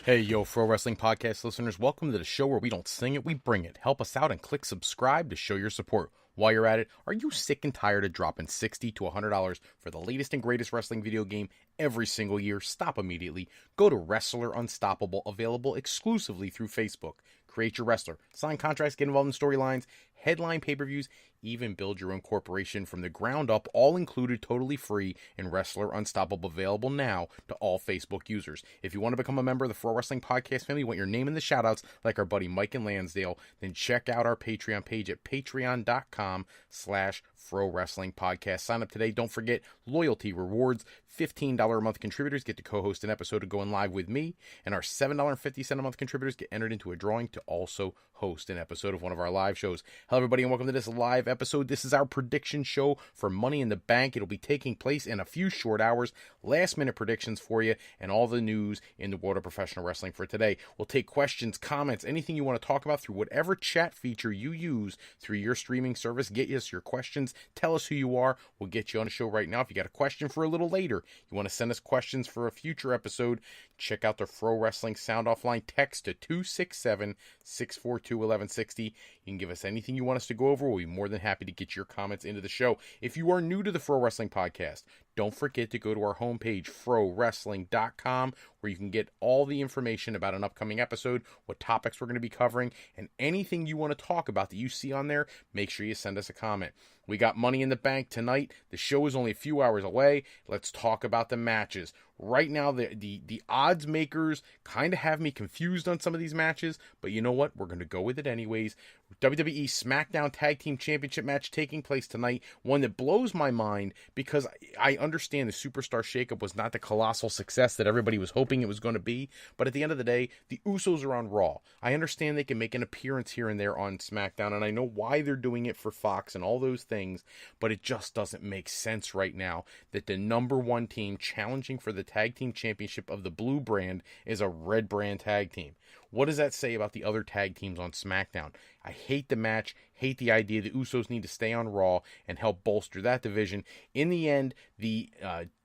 Hey, yo, Pro Wrestling Podcast listeners, welcome to the show where we don't sing it, we bring it. Help us out and click subscribe to show your support. While you're at it, are you sick and tired of dropping $60 to $100 for the latest and greatest wrestling video game every single year? Stop immediately. Go to Wrestler Unstoppable, available exclusively through Facebook. Create your wrestler, sign contracts, get involved in storylines, headline pay-per-views, even build your own corporation from the ground up, all included, totally free in Wrestler Unstoppable, available now to all Facebook users. If you want to become a member of the Pro Wrestling Podcast family, want your name in the shoutouts like our buddy Mike and Lansdale, then check out our Patreon page at patreon.com/Pro Wrestling Podcast. Sign up today. Don't forget loyalty rewards. $15 a month contributors get to co-host an episode of Going Live with me, and our $7.50 a month contributors get entered into a drawing to also host an episode of one of our live shows. Hello, everybody, and welcome to this live episode. This is our prediction show for Money in the Bank. It'll be taking place in a few short hours. Last-minute predictions for you and all the news in the world of professional wrestling for today. We'll take questions, comments, anything you want to talk about through whatever chat feature you use through your streaming service. Get us your questions. Tell us who you are. We'll get you on the show right now. If you got a question for a little later, you want to send us questions for a future episode, check out the Pro Wrestling Sound Off line. Text to 267-642-1160. You can give us anything you want us to go over. We'll be more than happy to get your comments into the show. If you are new to the Pro Wrestling Podcast, don't forget to go to our homepage, frowrestling.com, where you can get all the information about an upcoming episode, what topics we're going to be covering, and anything you want to talk about that you see on there, make sure you send us a comment. We got Money in the Bank tonight. The show is only a few hours away. Let's talk about the matches. Right now, the odds makers kind of have me confused on some of these matches, but you know what? We're going to go with it anyways. WWE SmackDown Tag Team Championship match taking place tonight. One that blows my mind because I understand the Superstar Shakeup was not the colossal success that everybody was hoping it was going to be, but at the end of the day, the Usos are on Raw. I understand they can make an appearance here and there on SmackDown, and I know why they're doing it for Fox and all those things, but it just doesn't make sense right now that the number one team challenging for the Tag Team Championship of the blue brand is a red brand tag team. What does that say about the other tag teams on SmackDown? I hate the match, hate the idea the Usos need to stay on Raw and help bolster that division. In the end, the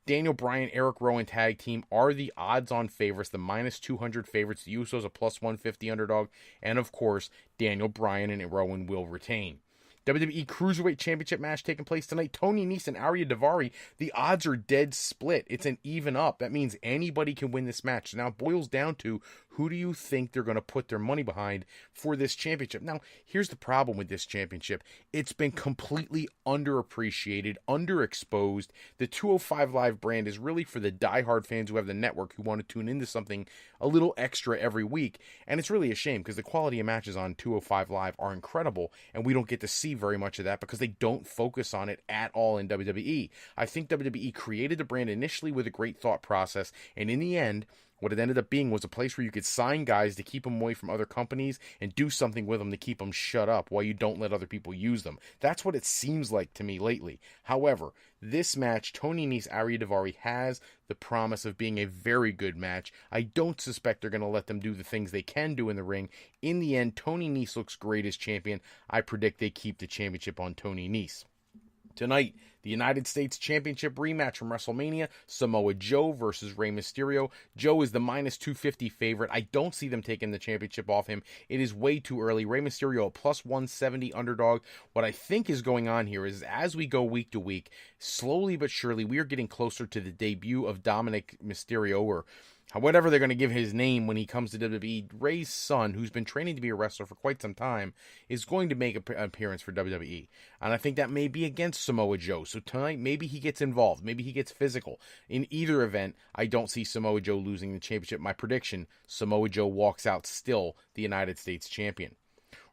Daniel Bryan, Erick Rowan tag team are the odds-on favorites, the minus 200 favorites. The Usos a plus 150 underdog, and of course, Daniel Bryan and Rowan will retain. WWE Cruiserweight Championship match taking place tonight. Tony Nese and Ariya Daivari. The odds are dead split. It's an even up. That means anybody can win this match. Now it boils down to who do you think they're going to put their money behind for this championship? Now, here's the problem with this championship. It's been completely underappreciated, underexposed. The 205 Live brand is really for the diehard fans who have the network who want to tune into something a little extra every week. And it's really a shame because the quality of matches on 205 Live are incredible, and we don't get to see very much of that because they don't focus on it at all in WWE. I think WWE created the brand initially with a great thought process, and in the end, what it ended up being was a place where you could sign guys to keep them away from other companies and do something with them to keep them shut up while you don't let other people use them. That's what it seems like to me lately. However, this match, Tony Nese, Ariya Daivari, has the promise of being a very good match. I don't suspect they're going to let them do the things they can do in the ring. In the end, Tony Nese looks great as champion. I predict they keep the championship on Tony Nese. Tonight, the United States Championship rematch from WrestleMania, Samoa Joe versus Rey Mysterio. Joe is the minus 250 favorite. I don't see them taking the championship off him. It is way too early. Rey Mysterio, a plus 170 underdog. What I think is going on here is as we go week to week, slowly but surely, we are getting closer to the debut of Dominic Mysterio, or whatever they're going to give his name when he comes to WWE. Rey's son, who's been training to be a wrestler for quite some time, is going to make an appearance for WWE. And I think that may be against Samoa Joe. So tonight, maybe he gets involved. Maybe he gets physical. In either event, I don't see Samoa Joe losing the championship. My prediction, Samoa Joe walks out still the United States champion.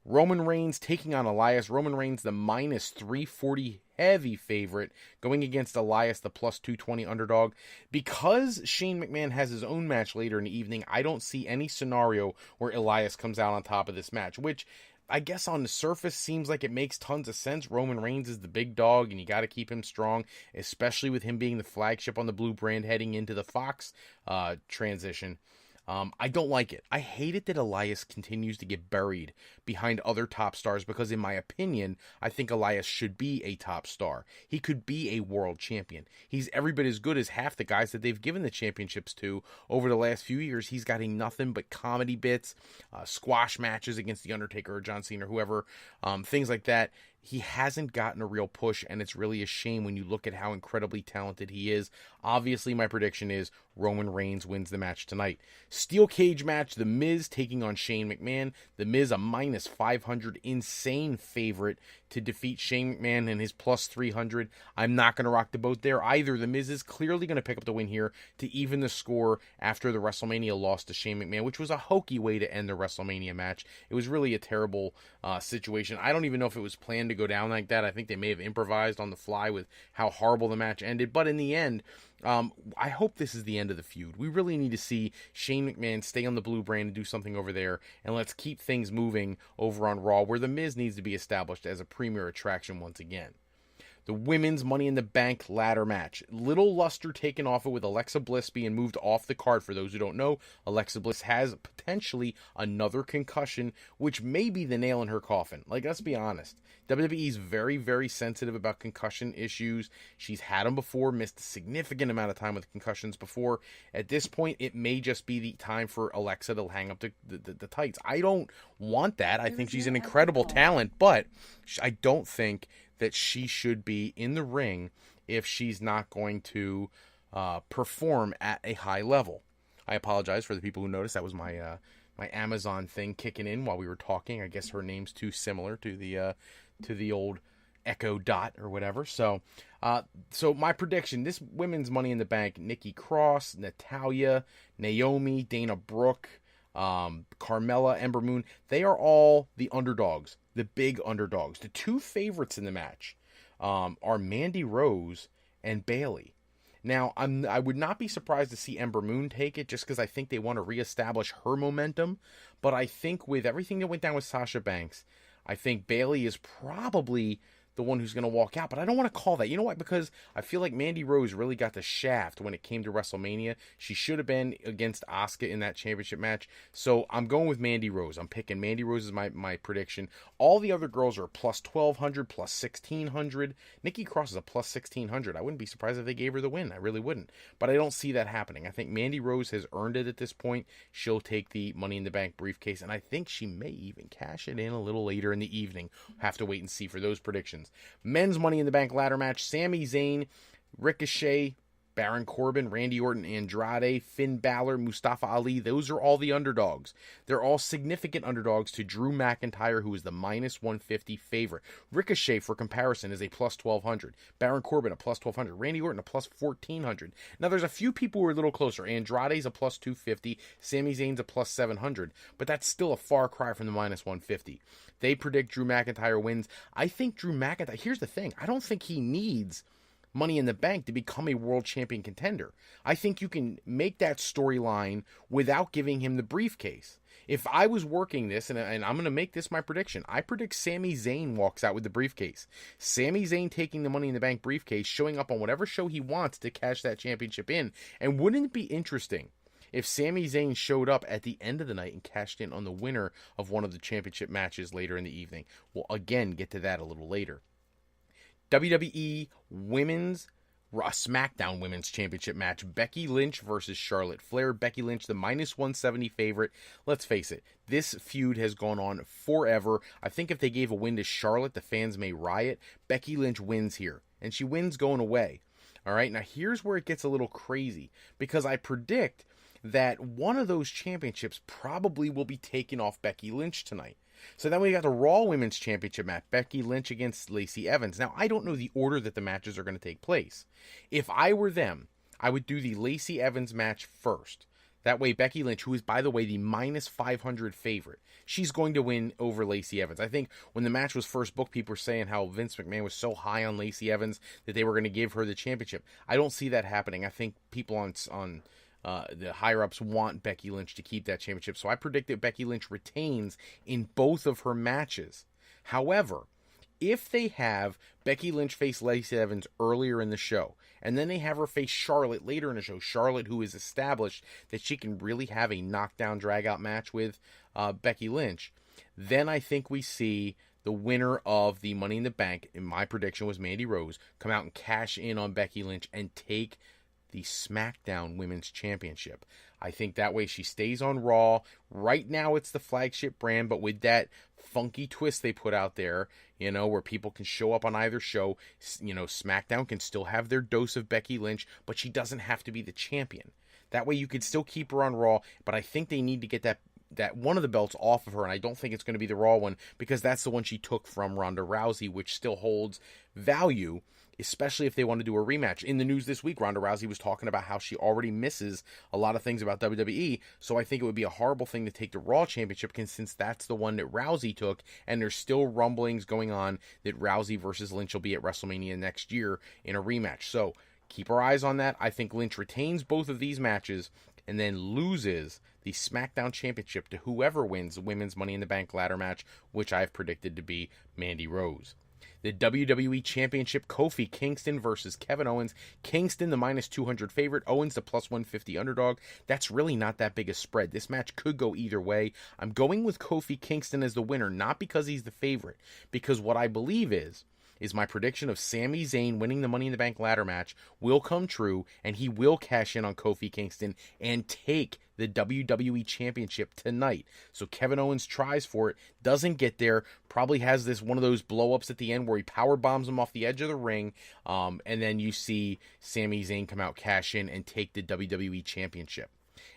Roman Reigns taking on Elias. Roman Reigns, the minus 340 heavy favorite, going against Elias, the plus 220 underdog. Because Shane McMahon has his own match later in the evening, I don't see any scenario where Elias comes out on top of this match, which I guess on the surface seems like it makes tons of sense. Roman Reigns is the big dog, and you got to keep him strong, especially with him being the flagship on the blue brand heading into the Fox transition. I don't like it. I hate it that Elias continues to get buried behind other top stars because, in my opinion, I think Elias should be a top star. He could be a world champion. He's every bit as good as half the guys that they've given the championships to over the last few years. He's getting nothing but comedy bits, squash matches against The Undertaker or John Cena or whoever, things like that. He hasn't gotten a real push, and it's really a shame when you look at how incredibly talented he is. Obviously, my prediction is Roman Reigns wins the match tonight. Steel cage match, The Miz taking on Shane McMahon. The Miz, a minus 500 insane favorite to defeat Shane McMahon and his plus 300. I'm not going to rock the boat there either. The Miz is clearly going to pick up the win here to even the score after the WrestleMania loss to Shane McMahon, which was a hokey way to end the WrestleMania match. It was really a terrible situation. I don't even know if it was planned to go down like that. I think they may have improvised on the fly with how horrible the match ended. But in the end, I hope this is the end of the feud. We really need to see Shane McMahon stay on the blue brand and do something over there, and let's keep things moving over on Raw, where The Miz needs to be established as a premier attraction once again. The women's Money in the Bank ladder match. Little luster taken off it with Alexa Bliss being moved off the card. For those who don't know, Alexa Bliss has potentially another concussion, which may be the nail in her coffin. Like, let's be honest. WWE is very, very sensitive about concussion issues. She's had them before, missed a significant amount of time with concussions before. At this point, it may just be the time for Alexa to hang up the tights. I don't want that. I think she's an incredible talent, but I don't think that she should be in the ring if she's not going to perform at a high level. I apologize for the people who noticed. That was my my Amazon thing kicking in while we were talking. I guess her name's too similar to the old Echo Dot or whatever. So my prediction: this women's Money in the Bank: Nikki Cross, Natalya, Naomi, Dana Brooke, Carmella, Ember Moon. They are all the underdogs. The big underdogs. The two favorites in the match are Mandy Rose and Bayley. Now, I would not be surprised to see Ember Moon take it just because I think they want to reestablish her momentum. But I think with everything that went down with Sasha Banks, I think Bayley is probably the one who's going to walk out. But I don't want to call that. You know what? Because I feel like Mandy Rose really got the shaft when it came to WrestleMania. She should have been against Asuka in that championship match. So I'm going with Mandy Rose. I'm picking Mandy Rose as my prediction. All the other girls are plus 1,200, plus 1,600. Nikki Cross is a plus 1,600. I wouldn't be surprised if they gave her the win. I really wouldn't. But I don't see that happening. I think Mandy Rose has earned it at this point. She'll take the Money in the Bank briefcase. And I think she may even cash it in a little later in the evening. Have to wait and see for those predictions. Men's Money in the Bank ladder match: Sami Zayn, Ricochet, Baron Corbin, Randy Orton, Andrade, Finn Balor, Mustafa Ali. Those are all the underdogs. They're all significant underdogs to Drew McIntyre, who is the minus 150 favorite. Ricochet, for comparison, is a plus 1,200. Baron Corbin, a plus 1,200. Randy Orton, a plus 1,400. Now, there's a few people who are a little closer. Andrade's a plus 250. Sami Zayn's a plus 700. But that's still a far cry from the minus 150. They predict Drew McIntyre wins. I think Drew McIntyre... Here's the thing. I don't think he needs Money in the Bank to become a world champion contender. I think you can make that storyline without giving him the briefcase. If I was working this, and I'm going to make this my prediction, I predict Sami Zayn walks out with the briefcase. Sami Zayn taking the Money in the Bank briefcase, showing up on whatever show he wants to cash that championship in. And wouldn't it be interesting if Sami Zayn showed up at the end of the night and cashed in on the winner of one of the championship matches later in the evening? We'll again get to that a little later. WWE Women's SmackDown Women's Championship match: Becky Lynch versus Charlotte Flair. Becky Lynch, the minus 170 favorite. Let's face it, this feud has gone on forever. I think if they gave a win to Charlotte, the fans may riot. Becky Lynch wins here, and she wins going away. All right, now here's where it gets a little crazy, because I predict that one of those championships probably will be taken off Becky Lynch tonight. So then we got the Raw Women's Championship match, Becky Lynch against Lacey Evans. Now, I don't know the order that the matches are going to take place. If I were them, I would do the Lacey Evans match first. That way, Becky Lynch, who is, by the way, the minus 500 favorite, she's going to win over Lacey Evans. I think when the match was first booked, people were saying how Vince McMahon was so high on Lacey Evans that they were going to give her the championship. I don't see that happening. I think people on the higher-ups want Becky Lynch to keep that championship. So I predict that Becky Lynch retains in both of her matches. However, if they have Becky Lynch face Lacey Evans earlier in the show, and then they have her face Charlotte later in the show, Charlotte who is established that she can really have a knockdown drag-out match with Becky Lynch, then I think we see the winner of the Money in the Bank, and my prediction was Mandy Rose, come out and cash in on Becky Lynch and take the SmackDown Women's Championship. I think that way she stays on Raw. Right now it's the flagship brand, but with that funky twist they put out there, where people can show up on either show, SmackDown can still have their dose of Becky Lynch, but she doesn't have to be the champion. That way you could still keep her on Raw, but I think they need to get that one of the belts off of her, and I don't think it's going to be the Raw one, because that's the one she took from Ronda Rousey, which still holds value, especially if they want to do a rematch. In the news this week, Ronda Rousey was talking about how she already misses a lot of things about WWE, so I think it would be a horrible thing to take the Raw Championship, since that's the one that Rousey took, and there's still rumblings going on that Rousey versus Lynch will be at WrestleMania next year in a rematch. So keep our eyes on that. I think Lynch retains both of these matches and then loses the SmackDown Championship to whoever wins the Women's Money in the Bank ladder match, which I've predicted to be Mandy Rose. The WWE Championship, Kofi Kingston versus Kevin Owens. Kingston, the minus 200 favorite. Owens, the plus 150 underdog. That's really not that big a spread. This match could go either way. I'm going with Kofi Kingston as the winner, not because he's the favorite, because what I believe is my prediction of Sami Zayn winning the Money in the Bank ladder match will come true, and he will cash in on Kofi Kingston and take the WWE Championship tonight. So Kevin Owens tries for it, doesn't get there, probably has this one of those blow-ups at the end where he power bombs him off the edge of the ring, and then you see Sami Zayn come out, cash in, and take the WWE Championship.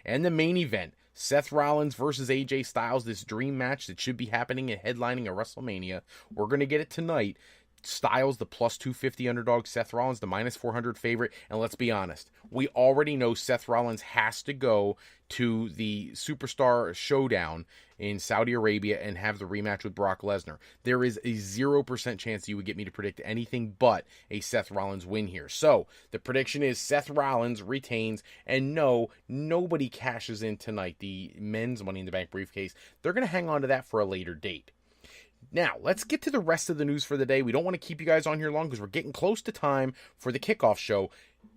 And the main event, Seth Rollins versus AJ Styles, this dream match that should be happening and headlining a WrestleMania. We're going to get it tonight. Styles, the plus 250 underdog, Seth Rollins, the minus 400 favorite, and let's be honest, we already know Seth Rollins has to go to the Superstar Showdown in Saudi Arabia and have the rematch with Brock Lesnar. There is a 0% chance you would get me to predict anything but a Seth Rollins win here. So, the prediction is Seth Rollins retains, and no, nobody cashes in tonight the men's Money in the Bank briefcase. They're going to hang on to that for a later date. Now, let's get to the rest of the news for the day. We don't want to keep you guys on here long because we're getting close to time for the kickoff show.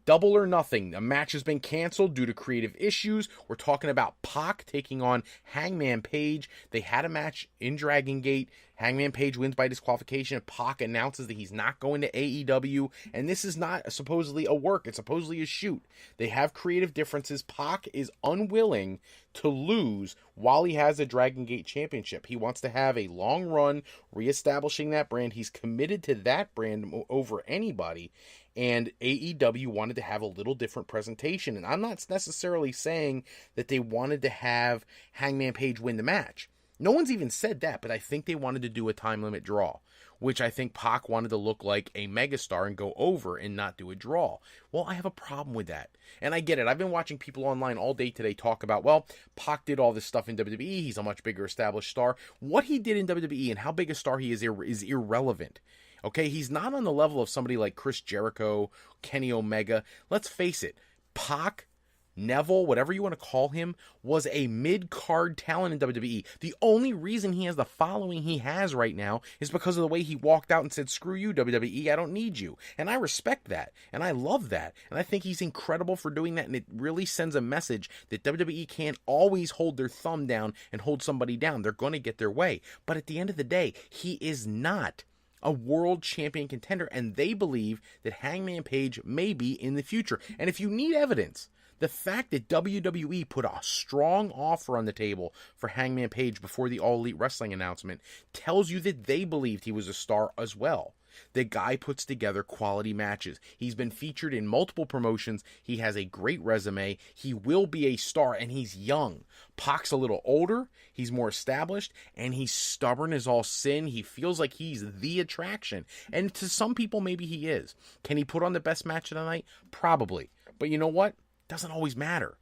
Double or Nothing. A match has been canceled due to creative issues. We're talking about Pac taking on Hangman Page. They had a match in Dragon Gate. Hangman Page wins by disqualification. Pac announces that he's not going to AEW. And this is not supposedly a work. It's supposedly a shoot. They have creative differences. Pac is unwilling to lose while he has a Dragon Gate championship. He wants to have a long run reestablishing that brand. He's committed to that brand over anybody. And AEW wanted to have a little different presentation. And I'm not necessarily saying that they wanted to have Hangman Page win the match. No one's even said that, but I think they wanted to do a time limit draw, which I think Pac wanted to look like a megastar and go over and not do a draw. Well, I have a problem with that. And I get it. I've been watching people online all day today talk about, well, Pac did all this stuff in WWE. He's a much bigger established star. What he did in WWE and how big a star he is irrelevant. Okay, he's not on the level of somebody like Chris Jericho, Kenny Omega. Let's face it, Pac, Neville, whatever you want to call him, was a mid-card talent in WWE. The only reason he has the following he has right now is because of the way he walked out and said, screw you, WWE, I don't need you. And I respect that, and I love that, and I think he's incredible for doing that, and it really sends a message that WWE can't always hold their thumb down and hold somebody down. They're going to get their way. But at the end of the day, he is not a world champion contender, and they believe that Hangman Page may be in the future. And if you need evidence, the fact that WWE put a strong offer on the table for Hangman Page before the All Elite Wrestling announcement tells you that they believed he was a star as well. The guy puts together quality matches. He's been featured in multiple promotions. He has a great resume. He will be a star, and he's young. Pac's a little older. He's more established, and he's stubborn as all sin. He feels like he's the attraction. And to some people, maybe he is. Can he put on the best match of the night? Probably. But you know what? Doesn't always matter.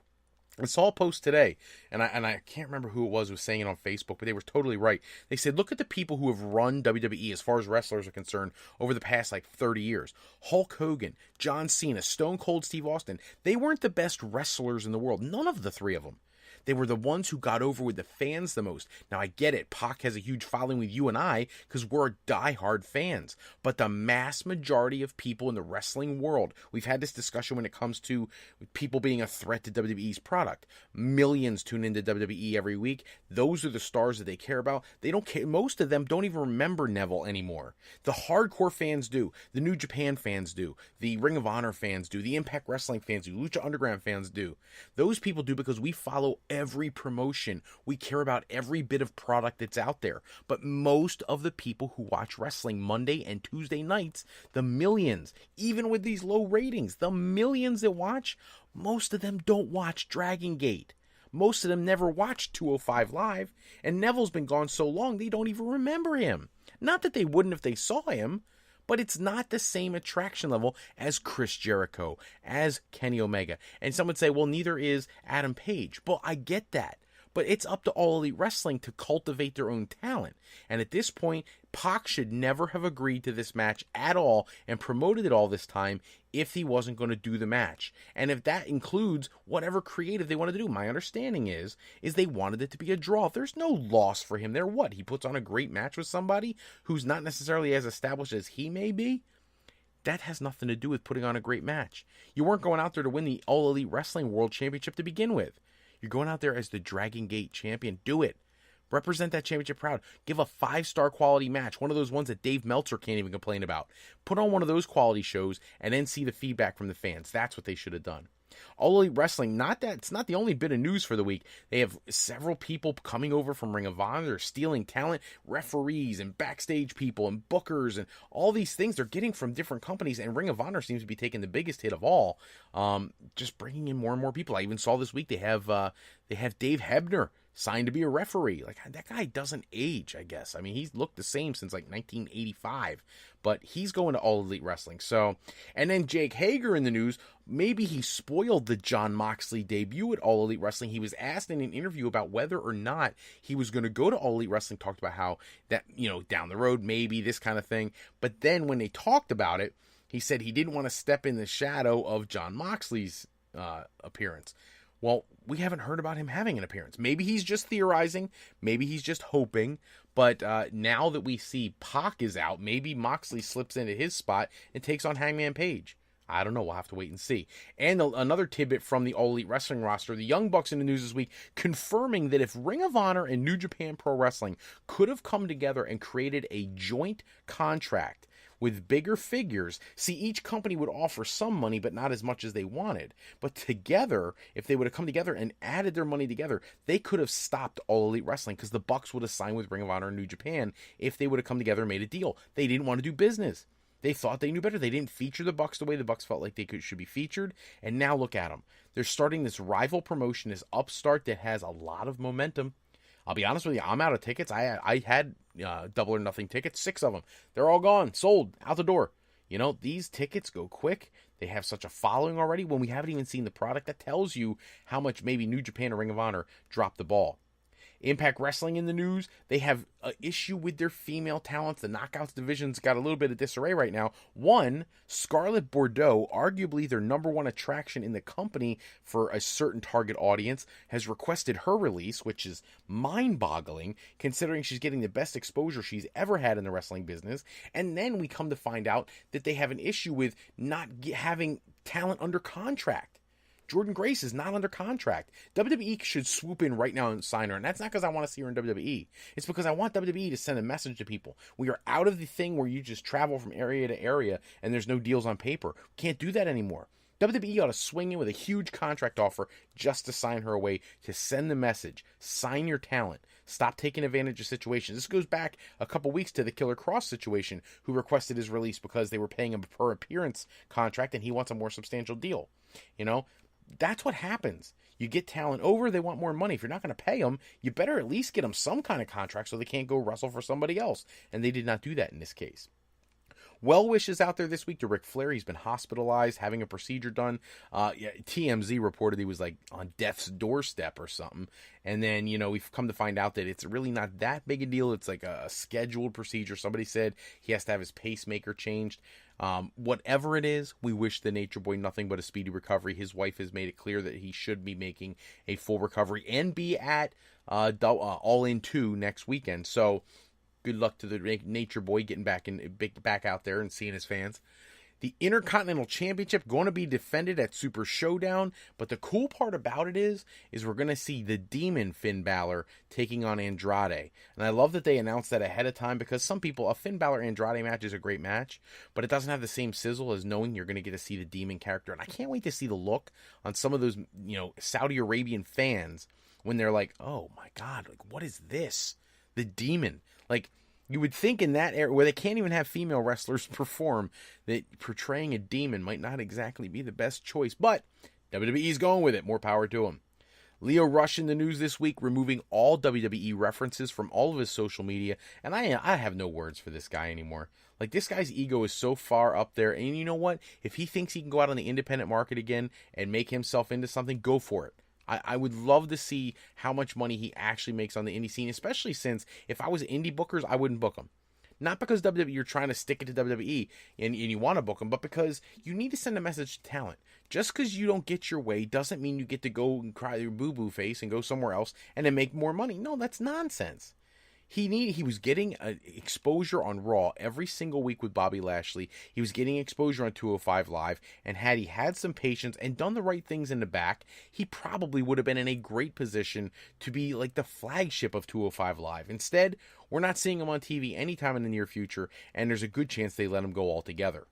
I saw a post today, and I can't remember who it was saying it on Facebook, but they were totally right. They said, look at the people who have run WWE as far as wrestlers are concerned over the past 30 years. Hulk Hogan, John Cena, Stone Cold Steve Austin. They weren't the best wrestlers in the world. None of the three of them. They were the ones who got over with the fans the most. Now, I get it. Pac has a huge following with you and I because we're diehard fans. But the mass majority of people in the wrestling world, we've had this discussion when it comes to people being a threat to WWE's product. Millions tune into WWE every week. Those are the stars that they care about. They don't care. Most of them don't even remember Neville anymore. The hardcore fans do. The New Japan fans do. The Ring of Honor fans do. The Impact Wrestling fans do. Lucha Underground fans do. Those people do because we follow every promotion. We care about every bit of product that's out there. But most of the people who watch wrestling Monday and Tuesday nights, the millions, even with these low ratings, the millions that watch, most of them don't watch Dragon Gate. Most of them never watched 205 Live, and Neville's been gone so long they don't even remember him. Not that they wouldn't if they saw him, but it's not the same attraction level as Chris Jericho, as Kenny Omega. And some would say, well, neither is Adam Page. Well, I get that. But it's up to All Elite Wrestling to cultivate their own talent. And at this point, Pac should never have agreed to this match at all and promoted it all this time if he wasn't going to do the match. And if that includes whatever creative they wanted to do, my understanding is they wanted it to be a draw. There's no loss for him there. What? He puts on a great match with somebody who's not necessarily as established as he may be? That has nothing to do with putting on a great match. You weren't going out there to win the All Elite Wrestling World Championship to begin with. You're going out there as the Dragon Gate champion. Do it. Represent that championship proud. Give a 5-star quality match. One of those ones that Dave Meltzer can't even complain about. Put on one of those quality shows and then see the feedback from the fans. That's what they should have done. All Elite Wrestling, it's not the only bit of news for the week. They have several people coming over from Ring of Honor. They're stealing talent, referees and backstage people and bookers and all these things they're getting from different companies. And Ring of Honor seems to be taking the biggest hit of all, just bringing in more and more people. I even saw this week they have Dave Hebner signed to be a referee. Like, that guy doesn't age, I guess. I mean, he's looked the same since like 1985, but he's going to All Elite Wrestling. So, and then Jake Hager in the news, maybe he spoiled the Jon Moxley debut at All Elite Wrestling. He was asked in an interview about whether or not he was going to go to All Elite Wrestling, talked about how that, down the road, maybe this kind of thing. But then when they talked about it, he said he didn't want to step in the shadow of Jon Moxley's appearance. Well, we haven't heard about him having an appearance. Maybe he's just theorizing. Maybe he's just hoping. But now that we see Pac is out, maybe Moxley slips into his spot and takes on Hangman Page. I don't know. We'll have to wait and see. And another tidbit from the All Elite Wrestling roster, the Young Bucks in the news this week, confirming that if Ring of Honor and New Japan Pro Wrestling could have come together and created a joint contract with bigger figures, see, each company would offer some money, but not as much as they wanted. But together, if they would have come together and added their money together, they could have stopped All Elite Wrestling because the Bucks would have signed with Ring of Honor and New Japan if they would have come together and made a deal. They didn't want to do business. They thought they knew better. They didn't feature the Bucks the way the Bucks felt like they should be featured. And now look at them. They're starting this rival promotion, this upstart that has a lot of momentum. I'll be honest with you, I'm out of tickets. I had Double or Nothing tickets, 6 of them. They're all gone, sold, out the door. These tickets go quick. They have such a following already. When we haven't even seen the product, that tells you how much maybe New Japan or Ring of Honor dropped the ball. Impact Wrestling in the news, they have an issue with their female talents. The Knockouts division's got a little bit of disarray right now. One, Scarlett Bordeaux, arguably their number one attraction in the company for a certain target audience, has requested her release, which is mind-boggling, considering she's getting the best exposure she's ever had in the wrestling business. And then we come to find out that they have an issue with not having talent under contract. Jordan Grace is not under contract. WWE should swoop in right now and sign her. And that's not because I want to see her in WWE. It's because I want WWE to send a message to people. We are out of the thing where you just travel from area to area and there's no deals on paper. We can't do that anymore. WWE ought to swing in with a huge contract offer just to sign her away, to send the message. Sign your talent. Stop taking advantage of situations. This goes back a couple weeks to the Killer Cross situation, who requested his release because they were paying him a per appearance contract and he wants a more substantial deal. That's what happens. You get talent over, they want more money. If you're not going to pay them, you better at least get them some kind of contract so they can't go wrestle for somebody else. And they did not do that in this case. Well wishes out there this week to Ric Flair. He's been hospitalized, having a procedure done. TMZ reported he was like on death's doorstep or something. And then, we've come to find out that it's really not that big a deal. It's like a scheduled procedure. Somebody said he has to have his pacemaker changed. Whatever it is, we wish the Nature Boy nothing but a speedy recovery. His wife has made it clear that he should be making a full recovery and be at All In 2 next weekend. So good luck to the Nature Boy getting back out there and seeing his fans. The Intercontinental Championship going to be defended at Super Showdown, but the cool part about it is we're going to see the Demon Finn Balor taking on Andrade. And I love that they announced that ahead of time, because some people, a Finn Balor Andrade match is a great match, but it doesn't have the same sizzle as knowing you're going to get to see the Demon character. And I can't wait to see the look on some of those, Saudi Arabian fans when they're like, oh my God, like, what is this? The Demon. Like, you would think in that era where they can't even have female wrestlers perform, that portraying a demon might not exactly be the best choice, but WWE's going with it. More power to them. Lio Rush in the news this week, removing all WWE references from all of his social media, and I have no words for this guy anymore. Like, this guy's ego is so far up there, and you know what? If he thinks he can go out on the independent market again and make himself into something, go for it. I would love to see how much money he actually makes on the indie scene, especially since if I was indie bookers, I wouldn't book him. Not because WWE, you're trying to stick it to WWE and you want to book him, but because you need to send a message to talent. Just because you don't get your way doesn't mean you get to go and cry your boo-boo face and go somewhere else and then make more money. No, that's nonsense. He was getting exposure on Raw every single week with Bobby Lashley. He was getting exposure on 205 Live, and had he had some patience and done the right things in the back, he probably would have been in a great position to be like the flagship of 205 Live. Instead, we're not seeing him on TV anytime in the near future, and there's a good chance they let him go altogether.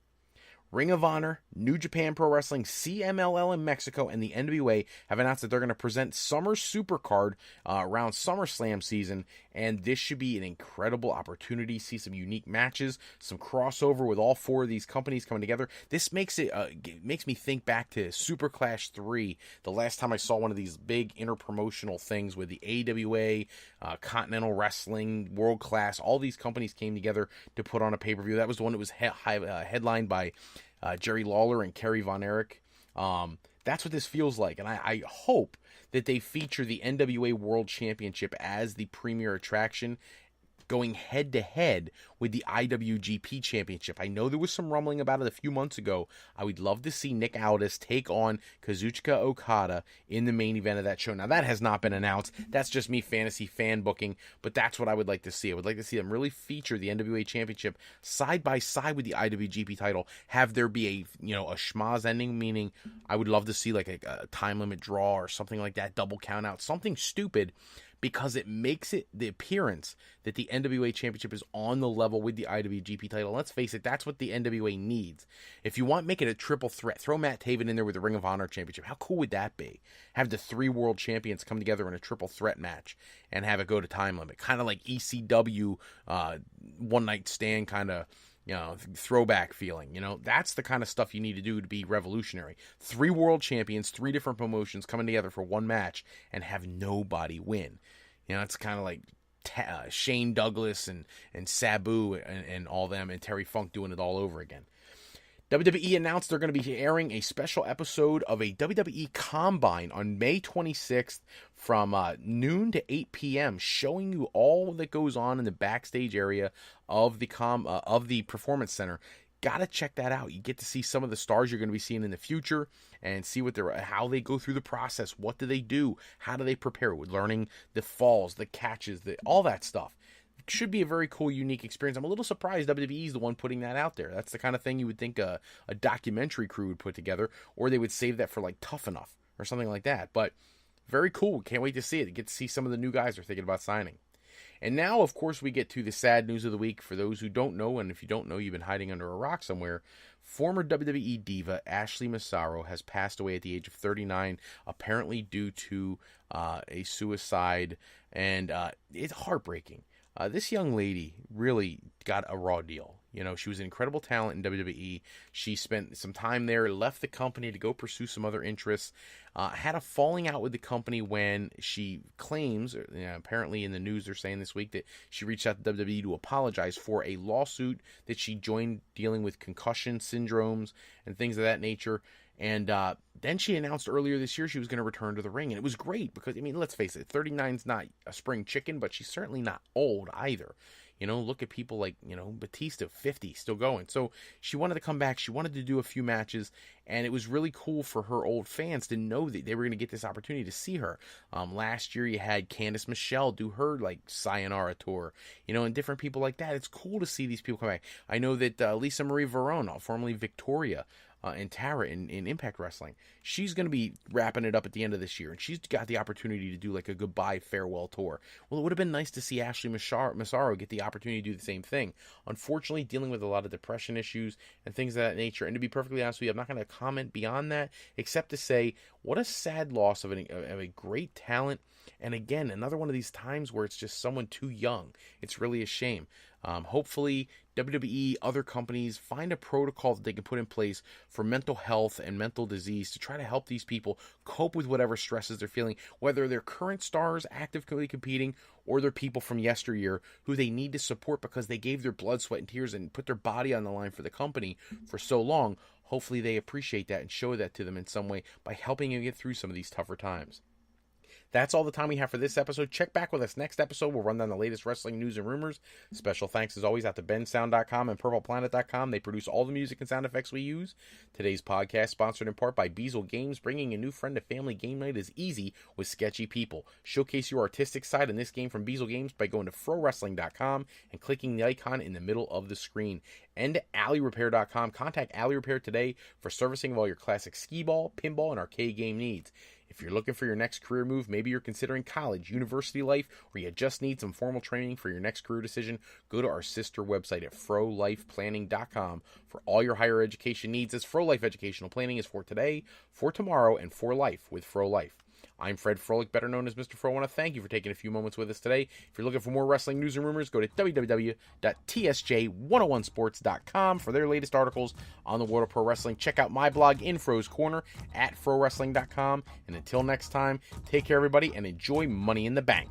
Ring of Honor, New Japan Pro Wrestling, CMLL in Mexico, and the NWA have announced that they're going to present Summer Supercard around SummerSlam season, and this should be an incredible opportunity. See some unique matches, some crossover with all four of these companies coming together. This makes me think back to Super Clash 3, the last time I saw one of these big interpromotional things with the AWA, Continental Wrestling, World Class. All these companies came together to put on a pay-per-view. That was the one that was headlined by Jerry Lawler and Kerry Von Erich. That's what this feels like, and I hope that they feature the NWA World Championship as the premier attraction, going head-to-head with the IWGP Championship. I know there was some rumbling about it a few months ago. I would love to see Nick Aldis take on Kazuchika Okada in the main event of that show. Now, that has not been announced. That's just me fantasy fan booking, but that's what I would like to see. I would like to see them really feature the NWA Championship side by side with the IWGP title. Have there be a schmaz ending, meaning I would love to see like a time limit draw or something like that, double count out, something stupid, because it makes it the appearance that the NWA Championship is on the level with the IWGP title. Let's face it, that's what the NWA needs. If you want, make it a triple threat. Throw Matt Taven in there with the Ring of Honor Championship. How cool would that be? Have the three world champions come together in a triple threat match and have it go to time limit. Kind of like ECW one night stand kind of throwback feeling. That's the kind of stuff you need to do to be revolutionary. Three world champions, three different promotions coming together for one match and have nobody win. It's kind of like Shane Douglas and Sabu and all them, and Terry Funk doing it all over again. WWE announced they're going to be airing a special episode of a WWE Combine on May 26th from noon to 8 p.m., showing you all that goes on in the backstage area of the Performance Center. Gotta check that out. You get to see some of the stars you're going to be seeing in the future and see how they go through the process. What do they do? How do they prepare? With learning the falls, the catches, all that stuff. Should be a very cool, unique experience. I'm a little surprised WWE is the one putting that out there. That's the kind of thing you would think a documentary crew would put together, or they would save that for like Tough Enough or something like that. But very cool. Can't wait to see it. Get to see some of the new guys they're thinking about signing. And now, of course, we get to the sad news of the week. For those who don't know, and if you don't know, you've been hiding under a rock somewhere, former WWE diva Ashley Massaro has passed away at the age of 39, apparently due to a suicide, and it's heartbreaking. This young lady really got a raw deal. You know, she was an incredible talent in WWE. She spent some time there, left the company to go pursue some other interests, had a falling out with the company when she claims, apparently in the news they're saying this week, that she reached out to WWE to apologize for a lawsuit that she joined dealing with concussion syndromes and things of that nature. And then she announced earlier this year she was going to return to the ring. And it was great because, I mean, let's face it, 39's not a spring chicken, but she's certainly not old either. You know, look at people like, Batista, 50, still going. So she wanted to come back. She wanted to do a few matches. And it was really cool for her old fans to know that they were going to get this opportunity to see her. Last year you had Candice Michelle do her, like, Sayonara tour. And different people like that. It's cool to see these people come back. I know that Lisa Marie Verona, formerly Victoria, and Tara in Impact Wrestling, she's going to be wrapping it up at the end of this year, and she's got the opportunity to do like a goodbye farewell tour. Well, it would have been nice to see Ashley Massaro get the opportunity to do the same thing. Unfortunately, dealing with a lot of depression issues and things of that nature. And to be perfectly honest with you, I'm not going to comment beyond that, except to say what a sad loss of a great talent. And again, another one of these times where it's just someone too young. It's really a shame. Hopefully, WWE, other companies find a protocol that they can put in place for mental health and mental disease to try to help these people cope with whatever stresses they're feeling, whether they're current stars actively competing or they're people from yesteryear who they need to support because they gave their blood, sweat, and tears and put their body on the line for the company for so long. Hopefully, they appreciate that and show that to them in some way by helping them get through some of these tougher times. That's all the time we have for this episode. Check back with us next episode. We'll run down the latest wrestling news and rumors. Special thanks, as always, out to bensound.com and purpleplanet.com. They produce all the music and sound effects we use. Today's podcast, sponsored in part by Beazle Games. Bringing a new friend to family game night is easy with sketchy people. Showcase your artistic side in this game from Beazle Games by going to frowrestling.com and clicking the icon in the middle of the screen. And alleyrepair.com. Contact Alley Repair today for servicing of all your classic skee-ball, pinball, and arcade game needs. If you're looking for your next career move, maybe you're considering college, university life, or you just need some formal training for your next career decision, go to our sister website at frolifeplanning.com for all your higher education needs, as Fro Life Educational Planning is for today, for tomorrow, and for life with Fro Life. I'm Fred Froelich, better known as Mr. Fro. I want to thank you for taking a few moments with us today. If you're looking for more wrestling news and rumors, go to www.tsj101sports.com for their latest articles on the world of pro wrestling. Check out my blog, In Fro's Corner, at frowrestling.com. And until next time, take care, everybody, and enjoy Money in the Bank.